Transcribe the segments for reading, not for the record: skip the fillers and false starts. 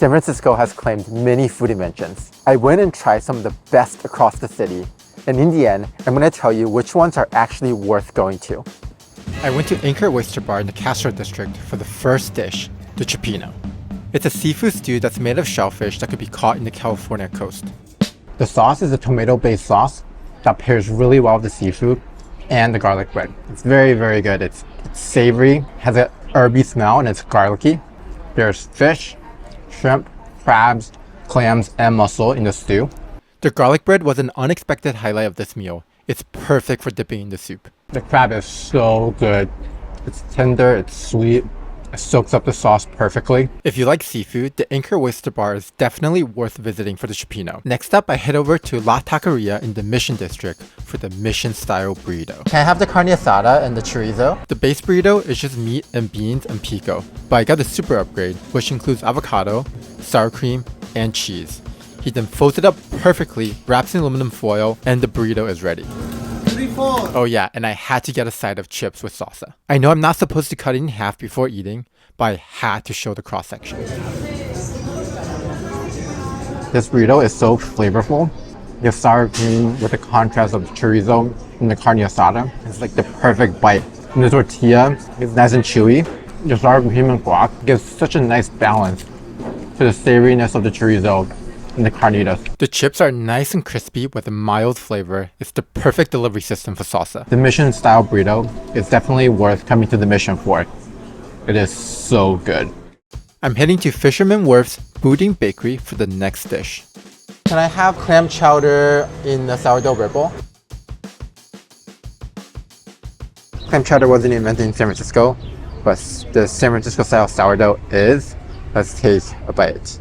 San Francisco has claimed many food inventions. I went and tried some of the best across the city, and in the end, I'm going to tell you which ones are actually worth going to. I went to Anchor Oyster Bar in the Castro district for the first dish, the Cioppino. It's a seafood stew that's made of shellfish that could be caught in the California coast. The sauce is a tomato-based sauce that pairs really well with the seafood and the garlic bread. It's very, very good. It's savory, has an herby smell, and it's garlicky. There's fish, shrimp, crabs, clams, and mussel in the stew. The garlic bread was an unexpected highlight of this meal. It's perfect for dipping in the soup. The crab is so good. It's tender, it's sweet, it soaks up the sauce perfectly. If you like seafood, the Anchor Oyster Bar is definitely worth visiting for the Cioppino. Next up, I head over to La Taqueria in the Mission District for the Mission-style burrito. Can I have the carne asada and the chorizo? The base burrito is just meat and beans and pico, but I got the super upgrade, which includes avocado, sour cream, and cheese. He then folds it up perfectly, wraps in aluminum foil, and the burrito is ready. Oh yeah, and I had to get a side of chips with salsa. I know I'm not supposed to cut it in half before eating, but I had to show the cross section. This burrito is so flavorful. The sour cream with the contrast of the chorizo and the carne asada. It's like the perfect bite. And the tortilla is nice and chewy. The sour cream and guac gives such a nice balance to the savoriness of the chorizo and the carnitas. The chips are nice and crispy with a mild flavor. It's the perfect delivery system for salsa. The Mission style burrito is definitely worth coming to the Mission for. It is so good. I'm heading to Fisherman Wharf's Boudin Bakery for the next dish. Can I have clam chowder in the sourdough bread bowl? Clam chowder wasn't invented in San Francisco, but the San Francisco style sourdough is. Let's take a bite.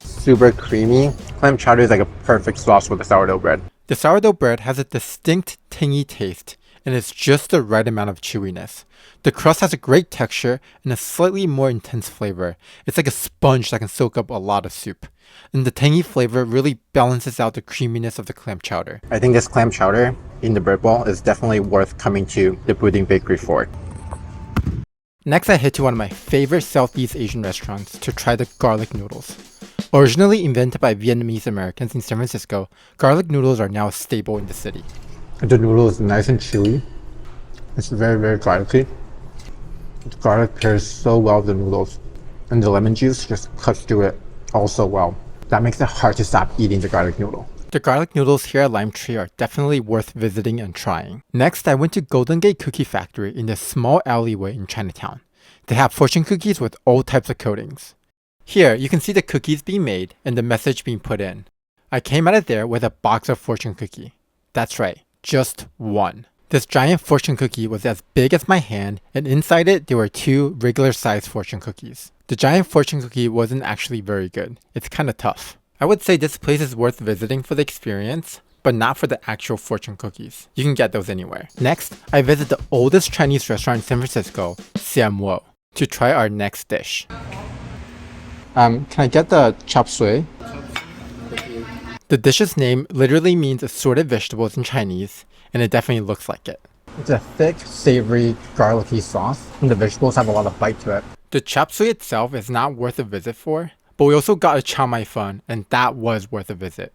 Super creamy. Clam chowder is like a perfect sauce with the sourdough bread. The sourdough bread has a distinct tangy taste, and it's just the right amount of chewiness. The crust has a great texture and a slightly more intense flavor. It's like a sponge that can soak up a lot of soup. And the tangy flavor really balances out the creaminess of the clam chowder. I think this clam chowder in the bread bowl is definitely worth coming to the Boudin Bakery for. Next, I head to one of my favorite Southeast Asian restaurants to try the garlic noodles. Originally invented by Vietnamese Americans in San Francisco, garlic noodles are now a staple in the city. The noodle is nice and chewy. It's very, very garlicky. The garlic pairs so well with the noodles, and the lemon juice just cuts through it also well. That makes it hard to stop eating the garlic noodle. The garlic noodles here at Lime Tree are definitely worth visiting and trying. Next, I went to Golden Gate Cookie Factory in this small alleyway in Chinatown. They have fortune cookies with all types of coatings. Here, you can see the cookies being made and the message being put in. I came out of there with a box of fortune cookie. That's right, just one. This giant fortune cookie was as big as my hand, and inside it there were 2 regular-sized fortune cookies. The giant fortune cookie wasn't actually very good. It's kinda tough. I would say this place is worth visiting for the experience, but not for the actual fortune cookies. You can get those anywhere. Next, I visit the oldest Chinese restaurant in San Francisco, Siam-Wo, to try our next dish. Can I get the chop suey? The dish's name literally means assorted vegetables in Chinese, and it definitely looks like it. It's a thick, savory, garlicky sauce, and the vegetables have a lot of bite to it. The chop suey itself is not worth a visit for, but we also got a chow mai fun, and that was worth a visit.